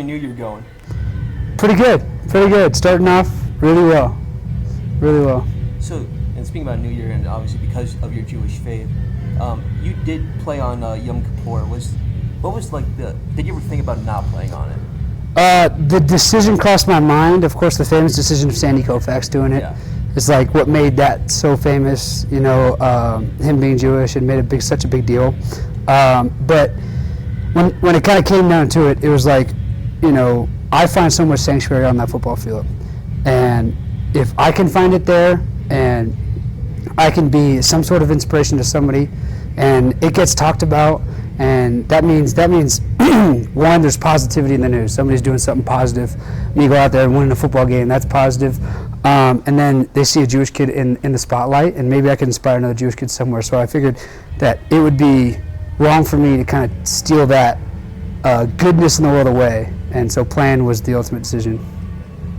New Year going? Pretty good. Pretty good. Starting off really well. Really well. So, and speaking about New Year, and obviously because of your Jewish faith, you did play on Yom Kippur. What was like the? Did you ever think about not playing on it? The decision crossed my mind. Of course, the famous decision of Sandy Koufax doing it Yeah. is like what made that so famous. Him being Jewish and made such a big deal. But when it kind of came down to it, it was like, I find so much sanctuary on that football field, and if I can find it there, and I can be some sort of inspiration to somebody, and it gets talked about, and that means one, there's positivity in the news. Somebody's doing something positive. Me go out there and winning a football game, that's positive. And then they see a Jewish kid in the spotlight, and maybe I can inspire another Jewish kid somewhere. So I figured that it would be wrong for me to kind of steal that goodness in the world away. And so playing was the ultimate decision.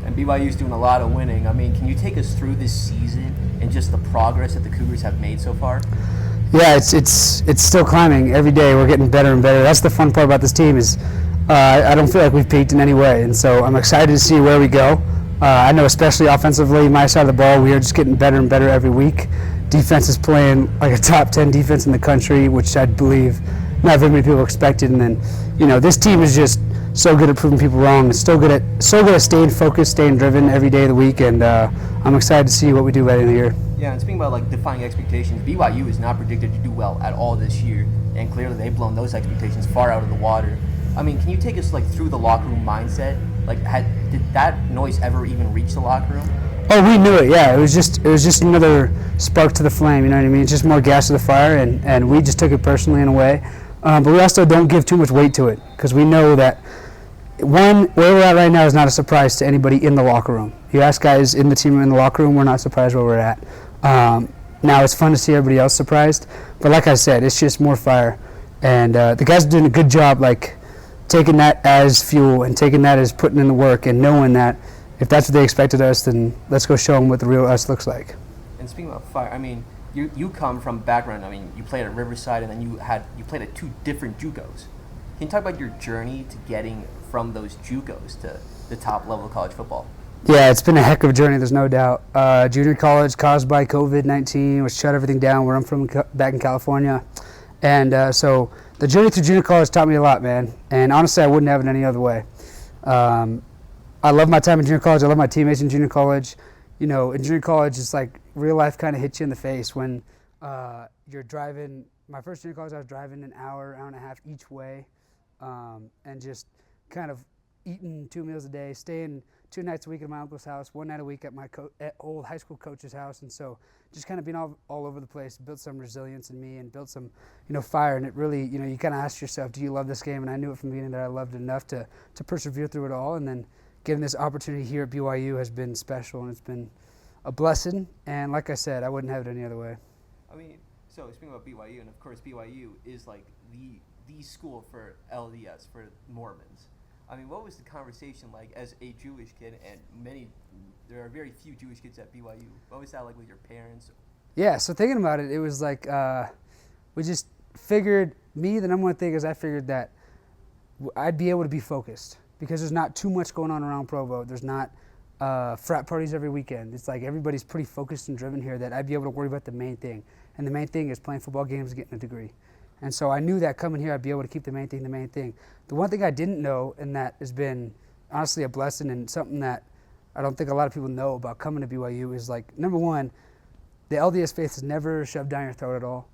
And BYU's doing a lot of winning. I mean, can you take us through this season and just the progress that the Cougars have made so far? Yeah, it's still climbing every day. We're getting better and better. That's the fun part about this team is I don't feel like we've peaked in any way, and so I'm excited to see where we go. I know especially offensively, my side of the ball, we are just getting better and better every week. Defense is playing like a top 10 defense in the country, which I believe not very many people expected. And then, this team is just so good at proving people wrong. It's so good at staying focused, staying driven every day of the week, and I'm excited to see what we do by the end of the year. Yeah, and speaking about like defying expectations, BYU is not predicted to do well at all this year, and clearly they've blown those expectations far out of the water. I mean, can you take us like through the locker room mindset? Like, did that noise ever even reach the locker room? Oh, we knew it. Yeah, it was just another spark to the flame. You know what I mean? It's just more gas to the fire, and we just took it personally in a way. But we also don't give too much weight to it because we know that where we're at right now is not a surprise to anybody in the locker room. You ask guys in the team in the locker room, we're not surprised where we're at. Now it's fun to see everybody else surprised, but like I said, it's just more fire, and the guys are doing a good job, like taking that as fuel and taking that as putting in the work and knowing that if that's what they expected us, then let's go show them what the real us looks like. And speaking about fire, I mean, you come from background. I mean, you played at Riverside, and then you played at two different JUCOs. Can you talk about your journey to getting from those JUCOs to the top level of college football? Yeah, it's been a heck of a journey, there's no doubt. Junior college caused by COVID-19, which shut everything down where I'm from back in California. And so the journey through junior college taught me a lot, man. And honestly, I wouldn't have it any other way. I love my time in junior college. I love my teammates in junior college. In junior college, it's like real life kind of hits you in the face when you're driving. My first junior college, I was driving an hour and a half each way, and just kind of eating 2 meals a day, staying 2 nights a week at my uncle's house, 1 night a week at my old high school coach's house. And so just kind of being all over the place, built some resilience in me and built some, fire. And it really, you kind of ask yourself, do you love this game? And I knew it from the beginning that I loved it enough to persevere through it all. And then getting this opportunity here at BYU has been special, and it's been a blessing. And like I said, I wouldn't have it any other way. I mean, so speaking about BYU, and of course BYU is like the school for LDS, for Mormons. I mean, what was the conversation like as a Jewish kid, and there are very few Jewish kids at BYU. What was that like with your parents? Yeah, so thinking about it, it was like we just figured, the number one thing is I figured that I'd be able to be focused because there's not too much going on around Provo. There's not frat parties every weekend. It's like everybody's pretty focused and driven here, that I'd be able to worry about the main thing. And the main thing is playing football games and getting a degree. And so I knew that coming here, I'd be able to keep the main thing the main thing. The one thing I didn't know, and that has been honestly a blessing and something that I don't think a lot of people know about coming to BYU, is like, number one, the LDS faith is never shoved down your throat at all.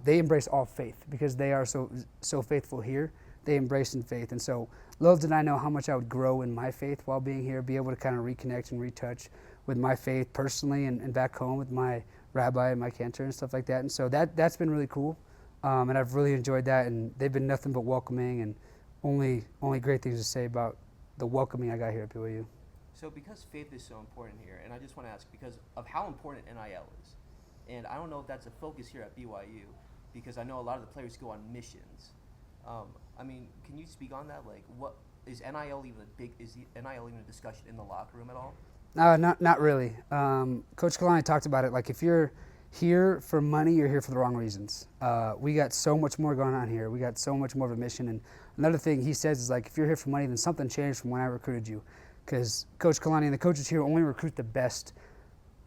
They embrace all faith because they are so faithful here. They embrace in faith. And so little did I know how much I would grow in my faith while being here, be able to kind of reconnect and retouch with my faith personally and back home with my rabbi and my cantor and stuff like that. And so that's been really cool. And I've really enjoyed that, and they've been nothing but welcoming, and only great things to say about the welcoming I got here at BYU. So because faith is so important here, and I just want to ask because of how important NIL is, and I don't know if that's a focus here at BYU, because I know a lot of the players go on missions. I mean, can you speak on that? Like, what is NIL even is NIL even a discussion in the locker room at all? Not really. Coach Kalani talked about it. Like, if you're here for money, you're here for the wrong reasons. We got so much more going on here. We got so much more of a mission. And another thing he says is like, if you're here for money, then something changed from when I recruited you. Because Coach Kalani and the coaches here only recruit the best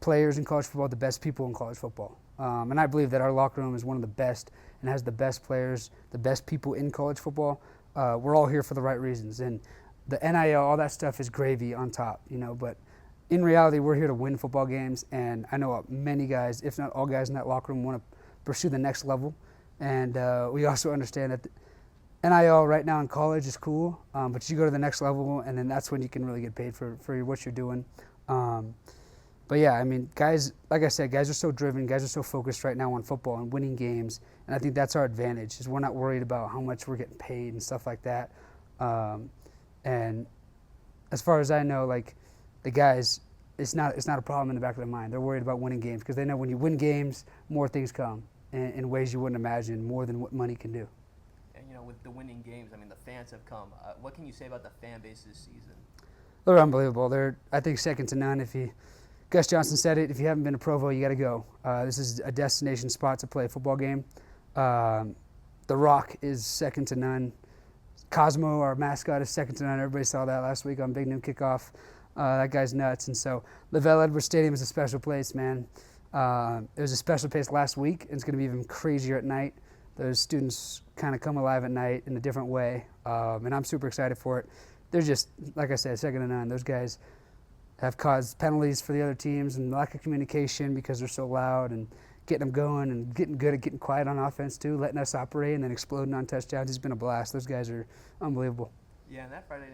players in college football, the best people in college football. And I believe that our locker room is one of the best and has the best players, the best people in college football. We're all here for the right reasons. And the NIL, all that stuff is gravy on top, but in reality, we're here to win football games, and I know many guys, if not all guys in that locker room, want to pursue the next level. And we also understand that NIL right now in college is cool, but you go to the next level, and then that's when you can really get paid for what you're doing. But yeah, I mean, guys, like I said, guys are so driven, guys are so focused right now on football and winning games, and I think that's our advantage, is we're not worried about how much we're getting paid and stuff like that. And as far as I know, like, the guys, it's not a problem in the back of their mind. They're worried about winning games because they know when you win games, more things come in ways you wouldn't imagine, more than what money can do. And with the winning games, I mean, the fans have come. What can you say about the fan base this season? They're unbelievable. They're, I think, second to none. Gus Johnson said it, if you haven't been to Provo, you got to go. This is a destination spot to play a football game. The Rock is second to none. Cosmo, our mascot, is second to none. Everybody saw that last week on Big Noon Kickoff. That guy's nuts. And so LaVell Edwards Stadium is a special place, man. It was a special place last week, and it's going to be even crazier at night. Those students kind of come alive at night in a different way, and I'm super excited for it. They're just, like I said, second to none. Those guys have caused penalties for the other teams and lack of communication because they're so loud, and getting them going and getting good at getting quiet on offense too, letting us operate and then exploding on touchdowns. It's been a blast. Those guys are unbelievable. Yeah, and that Friday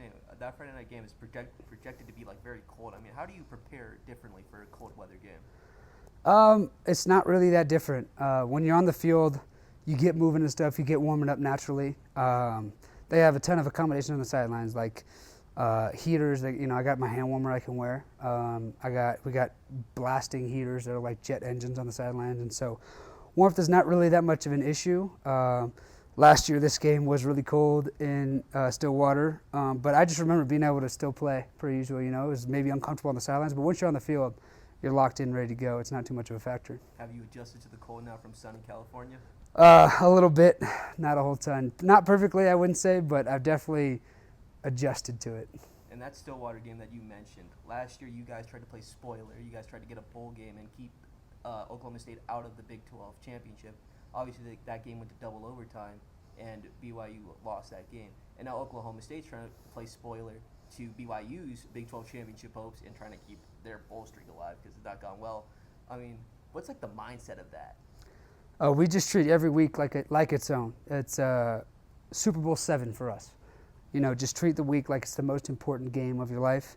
night game is projected to be like very cold. I mean, how do you prepare differently for a cold weather game? It's not really that different. When you're on the field, you get moving and stuff. You get warming up naturally. They have a ton of accommodations on the sidelines, like heaters. That, I got my hand warmer I can wear. We got blasting heaters that are like jet engines on the sidelines, and so warmth is not really that much of an issue. Last year, this game was really cold in Stillwater, but I just remember being able to still play per usual. It was maybe uncomfortable on the sidelines, but once you're on the field, you're locked in, ready to go. It's not too much of a factor. Have you adjusted to the cold now from sunny California? A little bit, not a whole ton. Not perfectly, I wouldn't say, but I've definitely adjusted to it. And that Stillwater game that you mentioned, last year you guys tried to play spoiler. You guys tried to get a bowl game and keep Oklahoma State out of the Big 12 championship. Obviously, that game went to double overtime, and BYU lost that game. And now Oklahoma State's trying to play spoiler to BYU's Big 12 championship hopes and trying to keep their bowl streak alive because it's not gone well. I mean, what's like the mindset of that? We just treat every week like its own. It's Super Bowl 7 for us. Just treat the week like it's the most important game of your life,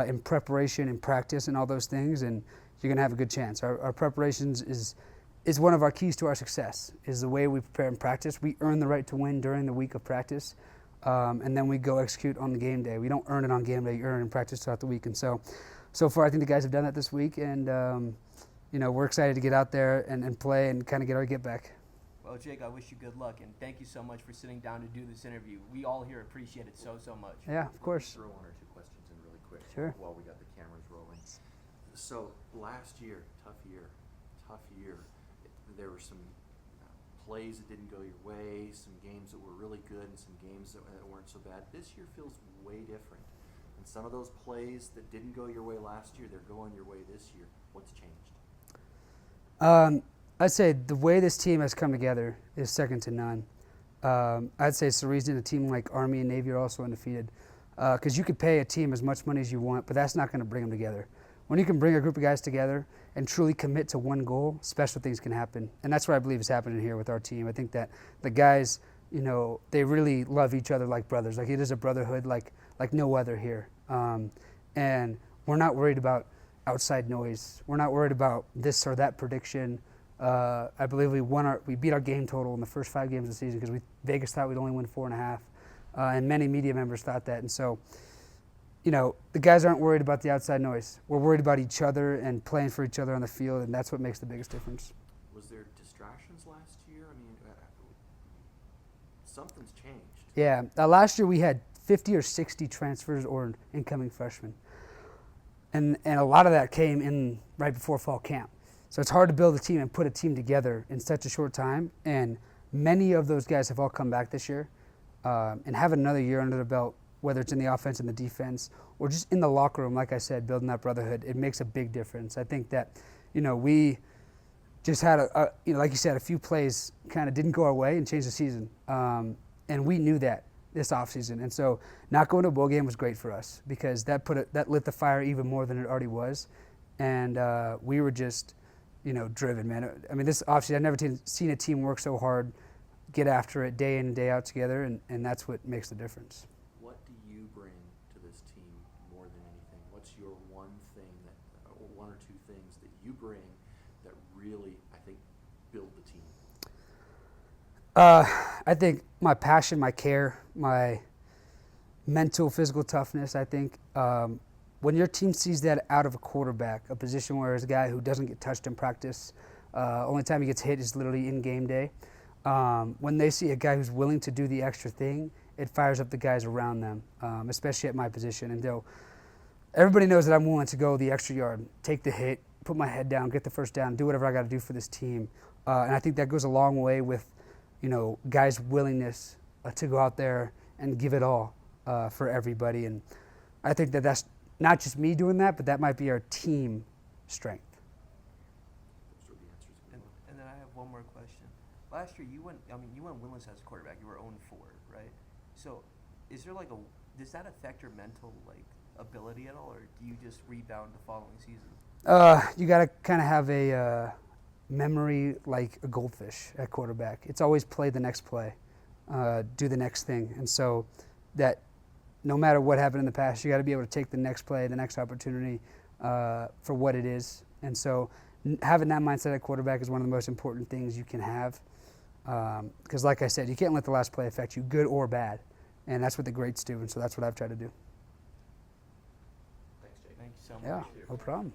in preparation and practice and all those things, and you're going to have a good chance. Our preparations is one of our keys to our success, is the way we prepare and practice. We earn the right to win during the week of practice, and then we go execute on the game day. We don't earn it on game day. You earn it in practice throughout the week. And so far, I think the guys have done that this week, and we're excited to get out there and play and kind of get our get back. Well, Jake, I wish you good luck, and thank you so much for sitting down to do this interview. We all here appreciate it so much. Yeah, of course. Throw one or two questions in really quick Sure. while we got the cameras rolling. So last year, tough year. There were some plays that didn't go your way, some games that were really good, and some games that weren't so bad. This year feels way different. And some of those plays that didn't go your way last year, they're going your way this year. What's changed? I'd say the way this team has come together is second to none. I'd say it's the reason a team like Army and Navy are also undefeated. Because you could pay a team as much money as you want, but that's not going to bring them together. When you can bring a group of guys together and truly commit to one goal, special things can happen. And that's what I believe is happening here with our team. I think that the guys, they really love each other like brothers. Like, it is a brotherhood like no other here. And we're not worried about outside noise. We're not worried about this or that prediction. I believe we beat our game total in the first 5 games of the season because Vegas thought we'd only win 4.5, and many media members thought that. And so, the guys aren't worried about the outside noise. We're worried about each other and playing for each other on the field, and that's what makes the biggest difference. Was there distractions last year? I mean, something's changed. Yeah, last year we had 50 or 60 transfers or incoming freshmen, and a lot of that came in right before fall camp. So it's hard to build a team and put a team together in such a short time. And many of those guys have all come back this year, and have another year under the belt, whether it's in the offense and the defense or just in the locker room. Like I said, building that brotherhood, it makes a big difference. I think that, we just had like you said, a few plays kind of didn't go our way and changed the season. And we knew that this offseason. And so not going to a bowl game was great for us because that lit the fire even more than it already was. And we were just, driven, man. I mean, this offseason, I've never seen a team work so hard, get after it day in and day out together, and that's what makes the difference. What do you bring to this team more than anything? What's your one thing or one or two things that you bring that really, I think, build the team? I think my passion, my care, my mental, physical toughness. I think when your team sees that out of a quarterback, a position where there's a guy who doesn't get touched in practice, only time he gets hit is literally in game day. When they see a guy who's willing to do the extra thing, it fires up the guys around them, especially at my position. And everybody knows that I'm willing to go the extra yard, take the hit, put my head down, get the first down, do whatever I got to do for this team. And I think that goes a long way with, guys' willingness to go out there and give it all for everybody. And I think that that's not just me doing that, but that might be our team strength. Those are the answers we want. And then I have one more question. Last year you went winless as a quarterback. You were 0-4, right? So is there does that affect your mental ability at all, or do you just rebound the following season? You got to kind of have a memory like a goldfish at quarterback. It's always play the next play, do the next thing. And so that no matter what happened in the past, you got to be able to take the next play, the next opportunity for what it is. And so having that mindset at quarterback is one of the most important things you can have. Because like I said, you can't let the last play affect you, good or bad. And that's what the greats do. And so that's what I've tried to do. Thanks, Jake. Thank you so much. Yeah, no problem.